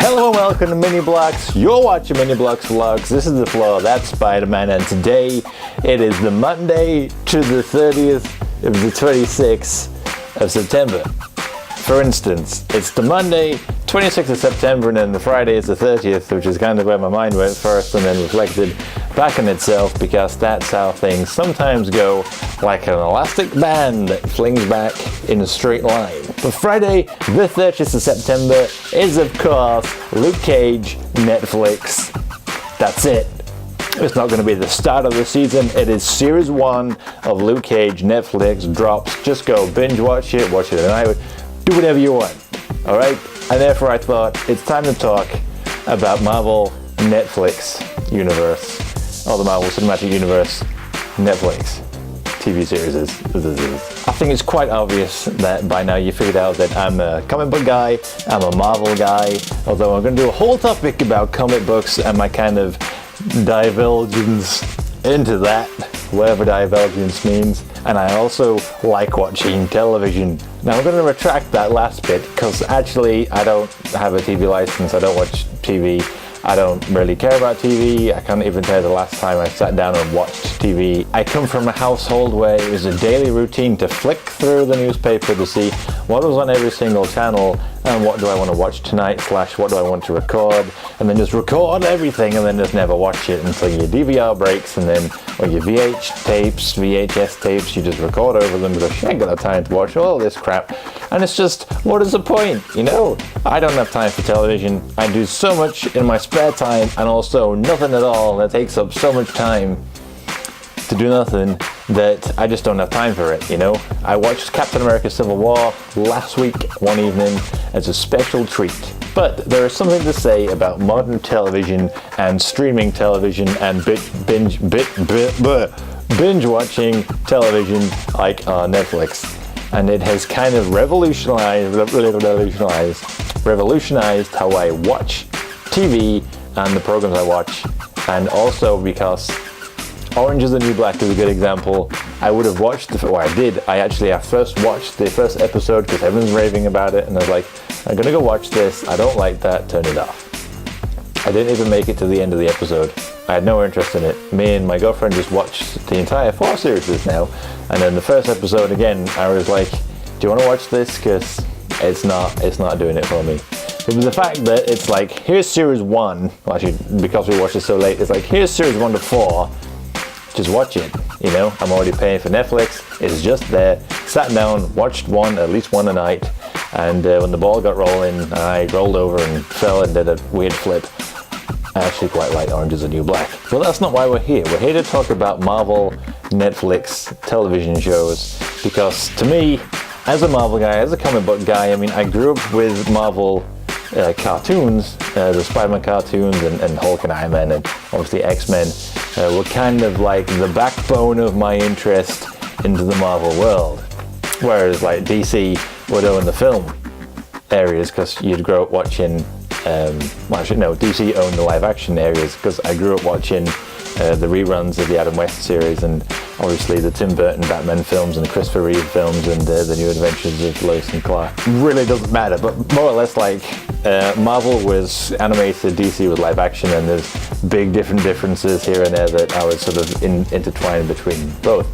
Hello and welcome to Mini Bloks. You're watching Mini Bloks Vlogs. This is the floor, that's Spider-Man, and today it is the Monday to the 30th of the 26th of September. For instance, it's the Monday, 26th of September, and then the Friday is the 30th, which is kind of where my mind went first and then reflected back on itself, because that's how things sometimes go, like an elastic band that flings back in a straight line. But Friday, the 30th of September, is of course Luke Cage, Netflix. That's it. It's not going to be the start of the season. It is series 1 of Luke Cage. Netflix drops. Just go binge watch it at night. Do whatever you want. Alright? And therefore I thought it's time to talk about Marvel Netflix universe. Or the Marvel Cinematic Universe Netflix TV series. I think it's quite obvious that by now you figured out that I'm a comic book guy, I'm a Marvel guy, although I'm going to do a whole topic about comic books and my kind of divergence into that, whatever divergence means. And I also like watching television. Now I'm going to retract that last bit, because actually I don't have a TV license, I don't watch TV, I don't really care about TV. I can't even tell you the last time I sat down and watched TV. I come from a household where it was a daily routine to flick through the newspaper to see what was on every single channel and what do I want to watch tonight / what do I want to record, and then just record everything and then just never watch it until your DVR breaks, and then or your VHS tapes, you just record over them because you ain't got time to watch all this crap. And it's just, what is the point, you know? I don't have time for television. I do so much in my spare time, and also nothing at all that takes up so much time to do nothing that I just don't have time for it, you know? I watched Captain America Civil War last week, one evening, as a special treat. But there is something to say about modern television and streaming television and binge watching television like Netflix. And it has kind of revolutionized how I watch TV and the programs I watch. And also because Orange is the New Black is a good example. I would have watched, I first watched the first episode because everyone's raving about it, and I was like, I'm gonna go watch this, I don't like that, turn it off. I didn't even make it to the end of the episode. I had no interest in it. Me and my girlfriend just watched the entire 4 series now, and then the first episode again, I was like, do you want to watch this? Because it's not doing it for me. It was the fact that it's like, here's series 1, well actually, because we watched it so late, it's like, here's series 1 to 4, just watch it, you know? I'm already paying for Netflix, it's just there. Sat down, watched at least one a night, and when the ball got rolling, I rolled over and fell and did a weird flip. I actually quite like Orange is the New Black. But that's not why we're here. We're here to talk about Marvel Netflix television shows, because to me, as a Marvel guy, as a comic book guy, I mean, I grew up with Marvel cartoons, the Spider-Man cartoons and Hulk and Iron Man and obviously X-Men were kind of like the backbone of my interest into the Marvel world. Whereas like DC would own the film areas because you'd grow up watching, DC owned the live action areas because I grew up watching the reruns of the Adam West series and obviously the Tim Burton Batman films and the Christopher Reeve films and the New Adventures of Lois and Clark. Really doesn't matter, but more or less like Marvel was animated, DC was live action, and there's big differences here and there that I was sort of intertwined between both.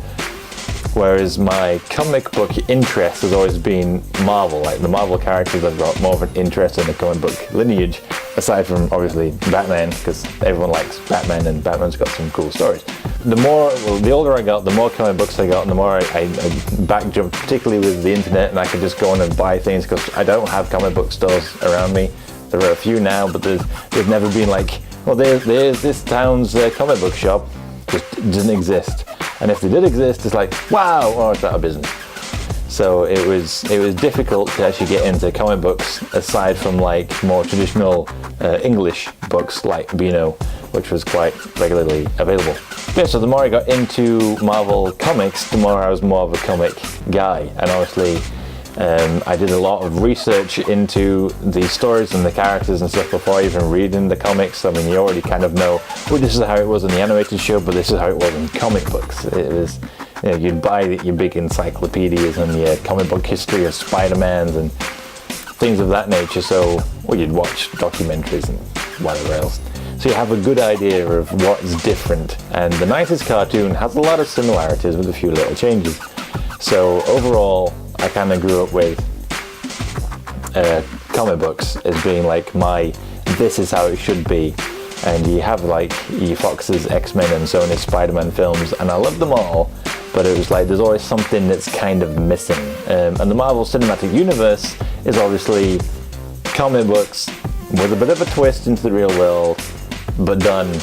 Whereas my comic book interest has always been Marvel. Like the Marvel characters, I've got more of an interest in the comic book lineage, aside from obviously Batman, because everyone likes Batman and Batman's got some cool stories. The older I got, the more comic books I got, and the more I back jumped, particularly with the internet, and I could just go on and buy things because I don't have comic book stores around me. There are a few now, but there's never been like, well, there's this town's comic book shop. Just doesn't exist. And if they did exist, it's like, wow, or it's out of business. So it was difficult to actually get into comic books aside from like more traditional English books like Beano, which was quite regularly available. Yeah, so the more I got into Marvel comics, the more I was more of a comic guy. And obviously I did a lot of research into the stories and the characters and stuff before even reading the comics. I mean, you already kind of know, well, this is how it was in the animated show, but this is how it was in comic books. It was, you know, you'd buy your big encyclopedias and your comic book history of Spider-Mans and things of that nature. So, well, you'd watch documentaries and whatever else. So you have a good idea of what's different. And the 90s cartoon has a lot of similarities with a few little changes. So overall, I kind of grew up with comic books as being like this is how it should be. And you have like Fox's X-Men and Sony's Spider-Man films, and I love them all, but it was like there's always something that's kind of missing. And the Marvel Cinematic Universe is obviously comic books with a bit of a twist into the real world, but done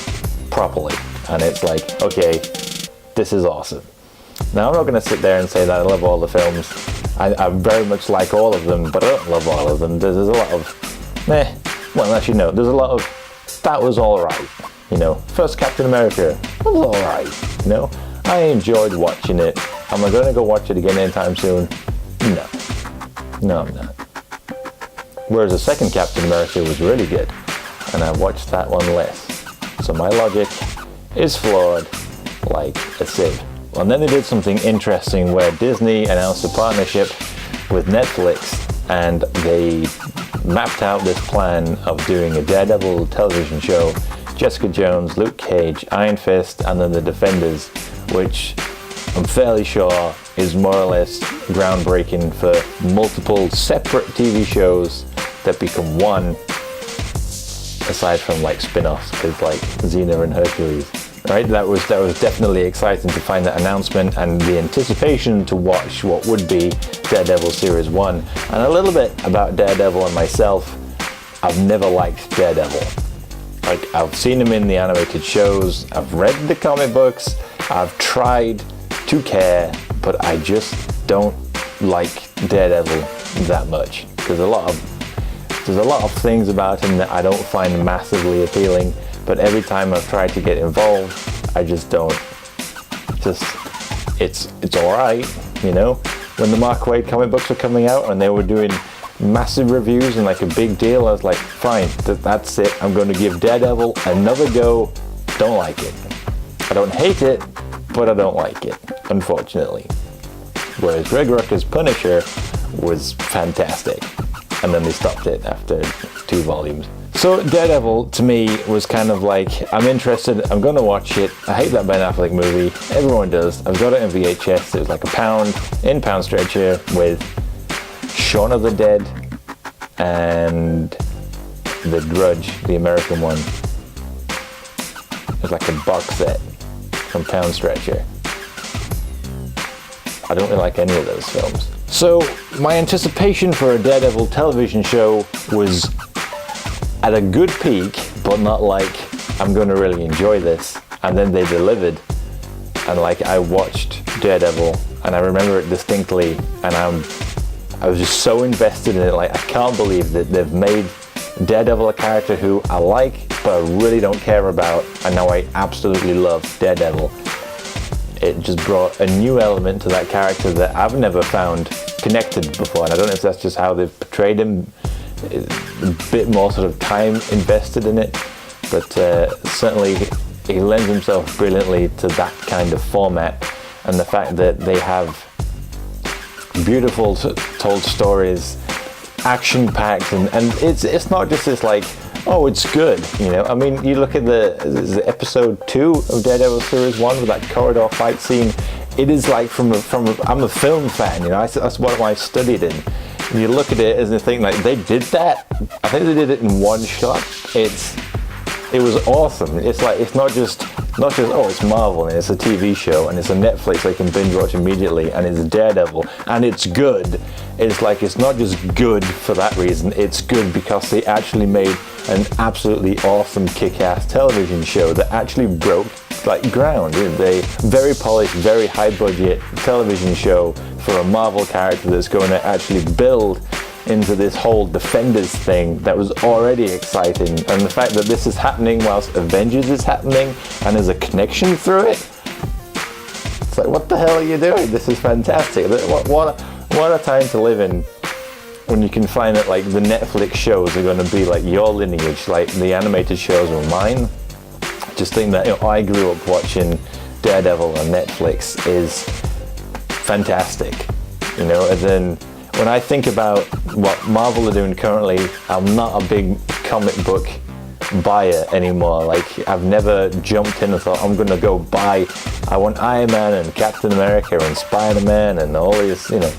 properly. And it's like, okay, this is awesome. Now, I'm not going to sit there and say that I love all the films. I very much like all of them, but I don't love all of them. There's a lot of, well, actually no, there's a lot of, that was alright. You know, first Captain America was alright. You know, I enjoyed watching it. Am I going to go watch it again anytime soon? No. No, I'm not. Whereas the second Captain America was really good, and I watched that one less. So my logic is flawed like a sieve. And then they did something interesting where Disney announced a partnership with Netflix, and they mapped out this plan of doing a Daredevil television show, Jessica Jones, Luke Cage, Iron Fist, and then the Defenders, which I'm fairly sure is more or less groundbreaking for multiple separate TV shows that become one, aside from like spin-offs with like Xena and Hercules. Right, that was definitely exciting to find that announcement and the anticipation to watch what would be Daredevil Series 1. And a little bit about Daredevil and myself, I've never liked Daredevil. Like, I've seen him in the animated shows, I've read the comic books, I've tried to care, but I just don't like Daredevil that much. There's a lot of things about him that I don't find massively appealing. But every time I've tried to get involved, I just don't. It's alright, you know? When the Mark Waid comic books were coming out and they were doing massive reviews and like a big deal, I was like, fine, that's it. I'm going to give Daredevil another go. Don't like it. I don't hate it, but I don't like it, unfortunately. Whereas Greg Rucka's Punisher was fantastic. And then they stopped it after 2 volumes. So Daredevil, to me, was kind of like, I'm interested, I'm going to watch it. I hate that Ben Affleck movie. Everyone does. I've got it in VHS. It was like a pound stretcher with Shaun of the Dead and The Grudge, the American one. It was like a box set from Pound Stretcher. I don't really like any of those films. So my anticipation for a Daredevil television show was at a good peak, but not like I'm going to really enjoy this. And then they delivered, and like I watched Daredevil, and I remember it distinctly, and I was just so invested in it. Like, I can't believe that they've made Daredevil a character who I like, but I really don't care about, and now I absolutely love Daredevil. It just brought a new element to that character that I've never found connected before, and I don't know if that's just how they've portrayed him. A bit more sort of time invested in it, but certainly he lends himself brilliantly to that kind of format, and the fact that they have beautiful told stories, action-packed, and it's not just this like, oh, it's good, you know. I mean, you look at the episode 2 of Daredevil Series 1 with that corridor fight scene. It is like I'm a film fan, you know. That's what I studied in. And you look at it and you think, like, they did that? I think they did it in one shot. It was awesome. It's like, it's not just oh, it's Marvel and it's a TV show and it's a Netflix I can binge watch immediately, and it's Daredevil and it's good. It's like, it's not just good for that reason, it's good because they actually made an absolutely awesome kick-ass television show that actually broke like ground. They very polished, very high budget television show for a Marvel character that's going to actually build into this whole Defenders thing that was already exciting, and the fact that this is happening whilst Avengers is happening and there's a connection through it. It's like, what the hell are you doing? This is fantastic. What a time to live in, when you can find that like the Netflix shows are going to be like your lineage, like the animated shows were mine. Just think that, you know, I grew up watching Daredevil on Netflix is fantastic, you know, and then when I think about what Marvel are doing currently, I'm not a big comic book buyer anymore. Like, I've never jumped in and thought, I'm gonna go buy, I want Iron Man and Captain America and Spider-Man and all these, you know.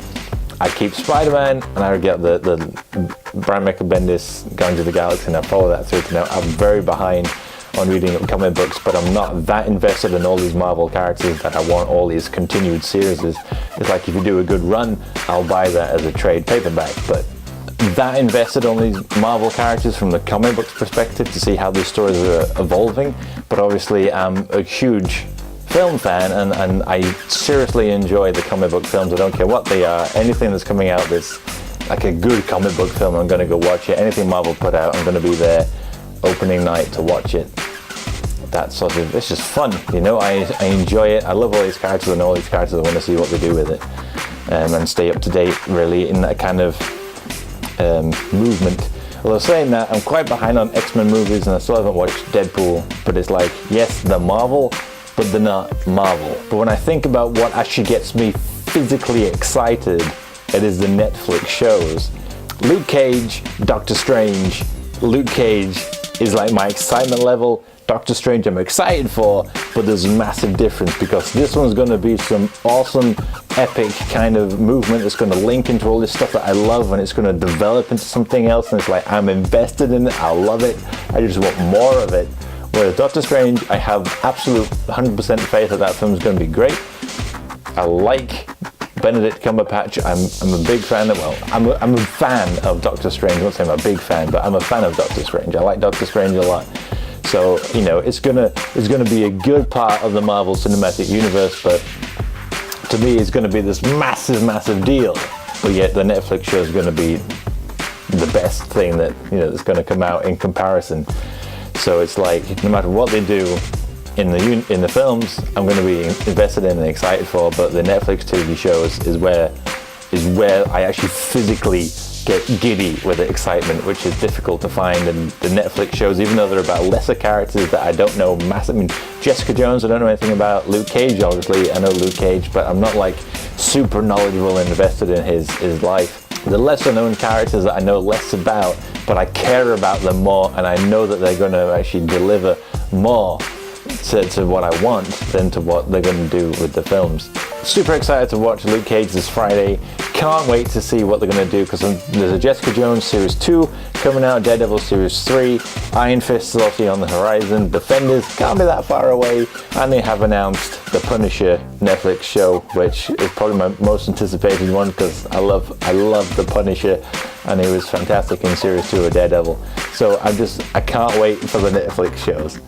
I keep Spider-Man and I get the Brian Michael Bendis Guardians of the Galaxy, and I follow that through to now. I'm very behind on reading comic books, but I'm not that invested in all these Marvel characters that I want all these continued series. It's like, if you do a good run, I'll buy that as a trade paperback, but that invested on these Marvel characters from the comic books perspective to see how these stories are evolving. But obviously I'm a huge film fan, and I seriously enjoy the comic book films. I don't care what they are. Anything that's coming out that's like a good comic book film, I'm going to go watch it. Anything Marvel put out, I'm going to be there opening night to watch it. That sort of, it's just fun, you know. I enjoy it. I love all these characters and all these characters. I want to see what they do with it, and stay up to date really in that kind of movement. Although saying that, I'm quite behind on X-Men movies and I still haven't watched Deadpool, but it's like, yes, they're Marvel, but they're not Marvel. But when I think about what actually gets me physically excited, it is the Netflix shows. Luke Cage, Doctor Strange. Luke Cage is like my excitement level. Doctor Strange I'm excited for, but there's a massive difference, because this one's going to be some awesome, epic kind of movement. It's going to link into all this stuff that I love, and it's going to develop into something else, and it's like, I'm invested in it, I love it, I just want more of it. Whereas Doctor Strange, I have absolute 100% faith that film is going to be great. I like Benedict Cumberbatch. I'm a big fan of, well, I'm a fan of Doctor Strange. I won't say I'm a big fan, but I'm a fan of Doctor Strange. I like Doctor Strange a lot. So, you know, it's gonna be a good part of the Marvel Cinematic Universe, but to me it's gonna be this massive, massive deal. But yet the Netflix show is gonna be the best thing that, you know, that's gonna come out in comparison. So it's like, no matter what they do in the films, I'm gonna be invested in and excited for, but the Netflix TV shows is where I actually physically get giddy with the excitement, which is difficult to find. And the Netflix shows, even though they're about lesser characters that I don't know massive, I mean, Jessica Jones I don't know anything about. Luke Cage, obviously I know Luke Cage, but I'm not like super knowledgeable and invested in his life. The lesser known characters that I know less about, but I care about them more, and I know that they're going to actually deliver more to what I want than to what they're going to do with the films. Super excited to watch Luke Cage this Friday. Can't wait to see what they're going to do, because there's a Jessica Jones Series 2 coming out, Daredevil Series 3, Iron Fist is obviously on the horizon, Defenders can't be that far away, and they have announced the Punisher Netflix show, which is probably my most anticipated one, because I love the Punisher, and he was fantastic in Series 2 of Daredevil. So I can't wait for the Netflix shows.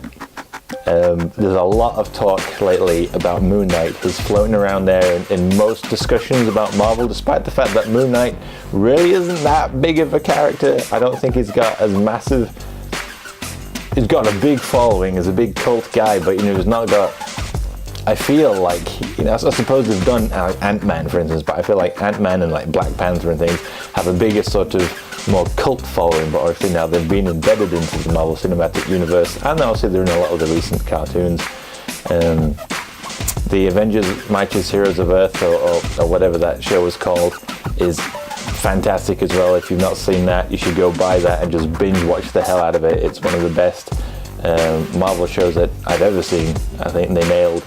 There's a lot of talk lately about Moon Knight. He's floating around there in most discussions about Marvel, despite the fact that Moon Knight really isn't that big of a character. I don't think he's got as massive, he's got a big following, he's a big cult guy, but you know, he's not got, I feel like, you know, I suppose they've done Ant-Man, for instance, but I feel like Ant-Man and like Black Panther and things have a bigger sort of more cult following, but obviously now they've been embedded into the Marvel Cinematic Universe, and obviously they're in a lot of the recent cartoons. The Avengers Mightiest Heroes of Earth, or whatever that show is called, is fantastic as well. If you've not seen that, you should go buy that and just binge watch the hell out of it. It's one of the best Marvel shows that I've ever seen. I think they nailed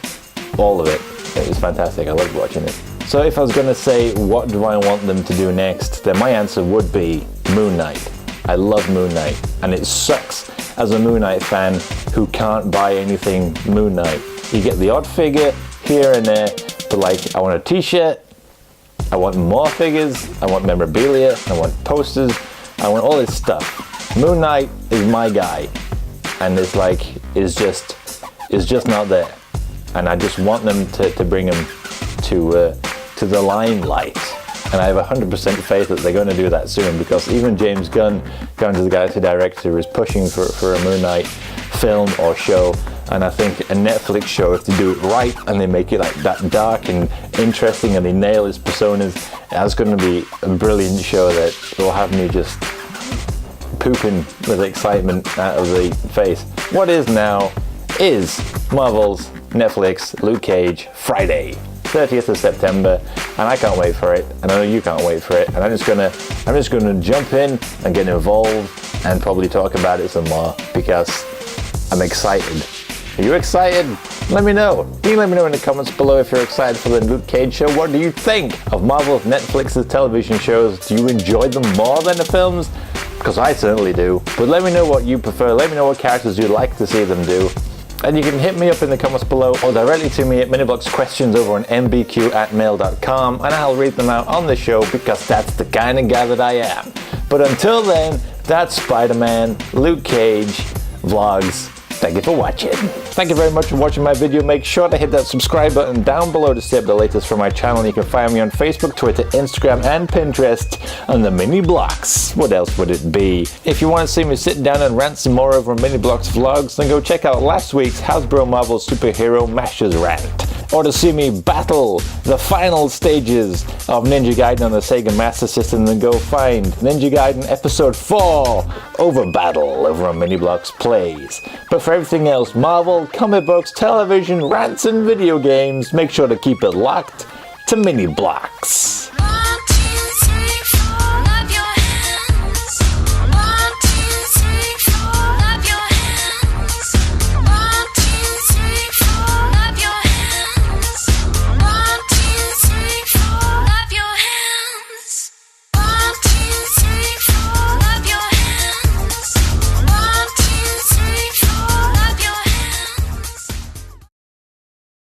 all of it. It was fantastic. I loved watching it. So if I was going to say what do I want them to do next, then my answer would be Moon Knight. I love Moon Knight, and it sucks as a Moon Knight fan who can't buy anything Moon Knight. You get the odd figure here and there, but like, I want a t-shirt, I want more figures, I want memorabilia, I want posters, I want all this stuff. Moon Knight is my guy, and it's like, it's just not there. And I just want them to bring him to the limelight. And I have 100% faith that they're going to do that soon, because even James Gunn, Guardians of the Galaxy director, is pushing for a Moon Knight film or show. And I think a Netflix show, if they do it right and they make it like that dark and interesting and they nail his personas, that's going to be a brilliant show that will have me just pooping with excitement out of the face. What is now is Marvel's Netflix Luke Cage Friday. 30th of September, and I can't wait for it, and I know you can't wait for it, and I'm just gonna jump in and get involved and probably talk about it some more because I'm excited. Are you excited? Let me know. Can you let me know in the comments below if you're excited for the Luke Cage show? What do you think of Marvel's Netflix's television shows? Do you enjoy them more than the films? Because I certainly do. But let me know what you prefer. Let me know what characters you'd like to see them do. And you can hit me up in the comments below or directly to me at Minibloks questions over on mbq@mail.com, and I'll read them out on the show because that's the kind of guy that I am. But until then, that's Spider-Man, Luke Cage, Vlogs. Thank you for watching. Thank you very much for watching my video. Make sure to hit that subscribe button down below to stay up the latest from my channel. You can find me on Facebook, Twitter, Instagram, and Pinterest on the Mini Bloks. What else would it be? If you want to see me sit down and rant some more over Mini Bloks vlogs, then go check out last week's Hasbro Marvel Superhero Mashers rant. Or to see me battle the final stages of Ninja Gaiden on the Sega Master System, then go find Ninja Gaiden Episode 4 Over Battle over on Mini Bloks Plays. But for everything else, Marvel, comic books, television, rants, and video games, make sure to keep it locked to Mini Bloks.